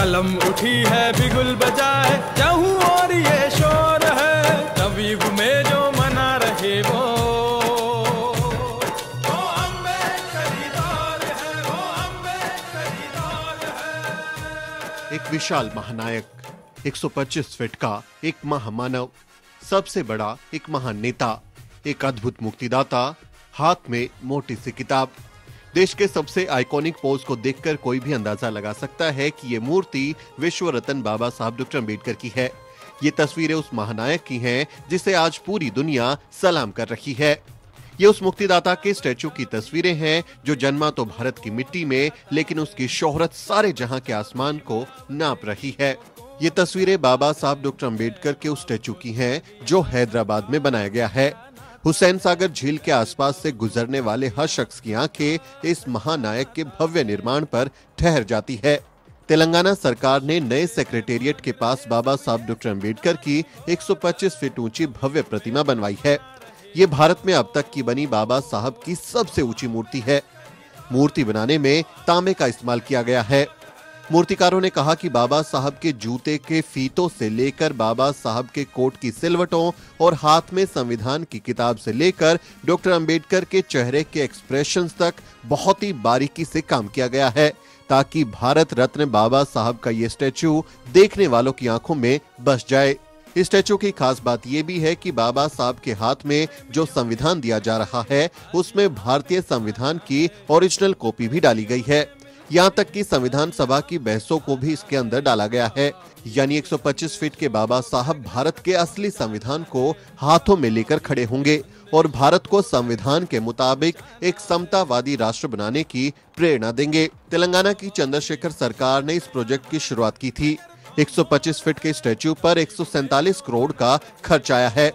कलम उठी है बिगुल बजाए चाहूं और ये शोर है तवीब में जो मना रहे वो अम्बेडकरी दौर है, वो अम्बेडकरी दौर है। एक विशाल महानायक, 125 फीट का एक महामानव, सबसे बड़ा एक महान नेता, एक अद्भुत मुक्तिदाता, हाथ में मोटी सी किताब। देश के सबसे आइकॉनिक पोज को देखकर कोई भी अंदाजा लगा सकता है कि ये मूर्ति विश्व रत्न बाबा साहब डॉक्टर अम्बेडकर की है। ये तस्वीरें उस महानायक की हैं जिसे आज पूरी दुनिया सलाम कर रही है। ये उस मुक्तिदाता के स्टैचू की तस्वीरें हैं जो जन्मा तो भारत की मिट्टी में, लेकिन उसकी शोहरत सारे जहां के आसमान को नाप रही है। ये तस्वीरें बाबा साहब डॉक्टर अम्बेडकर के उस स्टैचू की हैं जो हैदराबाद में बनाया गया है। हुसैन सागर झील के आसपास से गुजरने वाले हर शख्स की आंखें इस महानायक के भव्य निर्माण पर ठहर जाती है। तेलंगाना सरकार ने नए सेक्रेटेरिएट के पास बाबा साहब डॉक्टर अम्बेडकर की 125 फीट ऊंची भव्य प्रतिमा बनवाई है। ये भारत में अब तक की बनी बाबा साहब की सबसे ऊंची मूर्ति है। मूर्ति बनाने में तांबे का इस्तेमाल किया गया है। मूर्तिकारों ने कहा कि बाबा साहब के जूते के फीतों से लेकर बाबा साहब के कोट की सिलवटों और हाथ में संविधान की किताब से लेकर डॉक्टर अम्बेडकर के चेहरे के एक्सप्रेशंस तक बहुत ही बारीकी से काम किया गया है ताकि भारत रत्न बाबा साहब का ये स्टैचू देखने वालों की आंखों में बस जाए। इस स्टैचू की खास बात यह भी है कि बाबा साहब के हाथ में जो संविधान दिया जा रहा है उसमें भारतीय संविधान की ओरिजिनल कॉपी भी डाली गई है। यहाँ तक कि संविधान सभा की बहसों को भी इसके अंदर डाला गया है। यानी 125 फीट के बाबा साहब भारत के असली संविधान को हाथों में लेकर खड़े होंगे और भारत को संविधान के मुताबिक एक समतावादी राष्ट्र बनाने की प्रेरणा देंगे। तेलंगाना की चंद्रशेखर सरकार ने इस प्रोजेक्ट की शुरुआत की थी। 125 फीट के स्टैच्यू पर 147 करोड़ का खर्च आया है।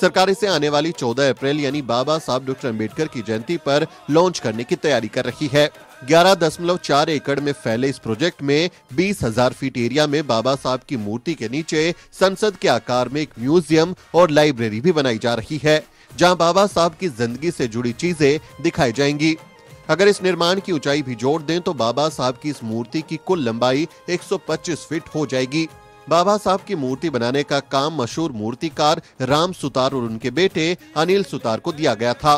सरकार इसे आने वाली 14 अप्रैल यानी बाबा साहब डॉक्टर अम्बेडकर की जयंती पर लॉन्च करने की तैयारी कर रही है। 11.4 एकड़ में फैले इस प्रोजेक्ट में 20,000 फीट एरिया में बाबा साहब की मूर्ति के नीचे संसद के आकार में एक म्यूजियम और लाइब्रेरी भी बनाई जा रही है जहां बाबा साहब की जिंदगी से जुड़ी चीजें दिखाई जाएंगी। अगर इस निर्माण की ऊंचाई भी जोड़ दें तो बाबा साहब की इस मूर्ति की कुल लंबाई 125 फीट हो जाएगी। बाबा साहब की मूर्ति बनाने का काम मशहूर मूर्तिकार राम सुतार और उनके बेटे अनिल सुतार को दिया गया था।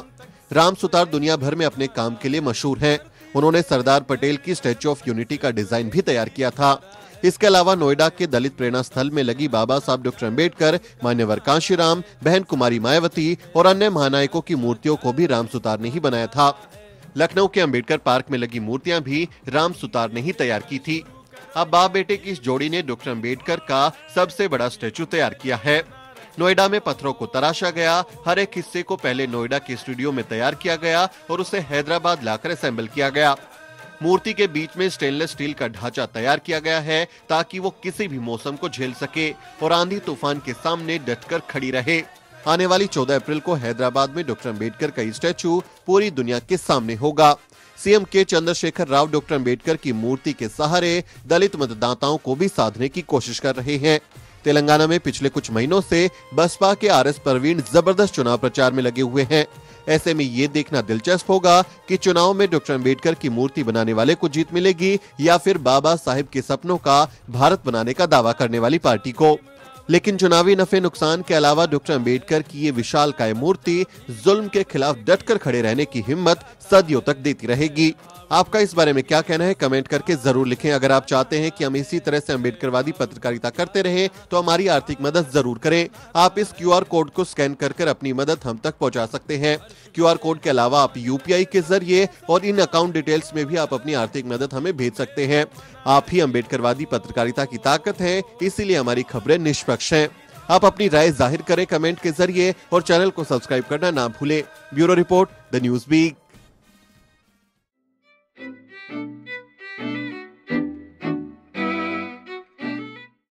राम सुतार दुनिया भर में अपने काम के लिए मशहूर हैं। उन्होंने सरदार पटेल की स्टैच्यू ऑफ यूनिटी का डिजाइन भी तैयार किया था। इसके अलावा नोएडा के दलित प्रेरणा स्थल में लगी बाबा साहब डॉक्टर अम्बेडकर, मान्यवर कांशीराम, बहन कुमारी मायावती और अन्य महानायकों की मूर्तियों को भी राम सुतार ने ही बनाया था। लखनऊ के अम्बेडकर पार्क में लगी मूर्तियां भी राम सुतार ने ही तैयार की थी। अब बाप बेटे की इस जोड़ी ने डॉक्टर अम्बेडकर का सबसे बड़ा स्टैच्यू तैयार किया है। नोएडा में पत्थरों को तराशा गया। हर एक हिस्से को पहले नोएडा के स्टूडियो में तैयार किया गया और उसे हैदराबाद लाकर असेंबल किया गया। मूर्ति के बीच में स्टेनलेस स्टील का ढांचा तैयार किया गया है ताकि वो किसी भी मौसम को झेल सके और आंधी तूफान के सामने डटकर खड़ी रहे। आने वाली 14 अप्रैल को हैदराबाद में डॉक्टर अम्बेडकर का स्टैचू पूरी दुनिया के सामने होगा। सीएम के चंद्रशेखर राव डॉक्टर अम्बेडकर की मूर्ति के सहारे दलित मतदाताओं को भी साधने की कोशिश कर रहे हैं। तेलंगाना में पिछले कुछ महीनों से बसपा के आरएस परवीन जबरदस्त चुनाव प्रचार में लगे हुए हैं। ऐसे में ये देखना दिलचस्प होगा कि चुनाव में डॉक्टर अम्बेडकर की मूर्ति बनाने वाले को जीत मिलेगी या फिर बाबा साहिब के सपनों का भारत बनाने का दावा करने वाली पार्टी को। लेकिन चुनावी नफे नुकसान के अलावा डॉक्टर अम्बेडकर की ये विशालकाय मूर्ति जुल्म के खिलाफ डटकर खड़े रहने की हिम्मत सदियों तक देती रहेगी। आपका इस बारे में क्या कहना है कमेंट करके जरूर लिखें। अगर आप चाहते हैं कि हम इसी तरह से अम्बेडकरवादी पत्रकारिता करते रहें तो हमारी आर्थिक मदद जरूर करें। आप इस क्यूआर कोड को स्कैन कर अपनी मदद हम तक पहुंचा सकते हैं। क्यूआर कोड के अलावा आप यूपीआई के जरिए और इन अकाउंट डिटेल्स में भी आप अपनी आर्थिक मदद हमें भेज सकते हैं। आप ही अम्बेडकरवादी पत्रकारिता की ताकत है, इसीलिए हमारी खबरें निष्पक्ष हैं। आप अपनी राय जाहिर करें कमेंट के जरिए और चैनल को सब्सक्राइब करना ना भूलें। Bureau report, The News week.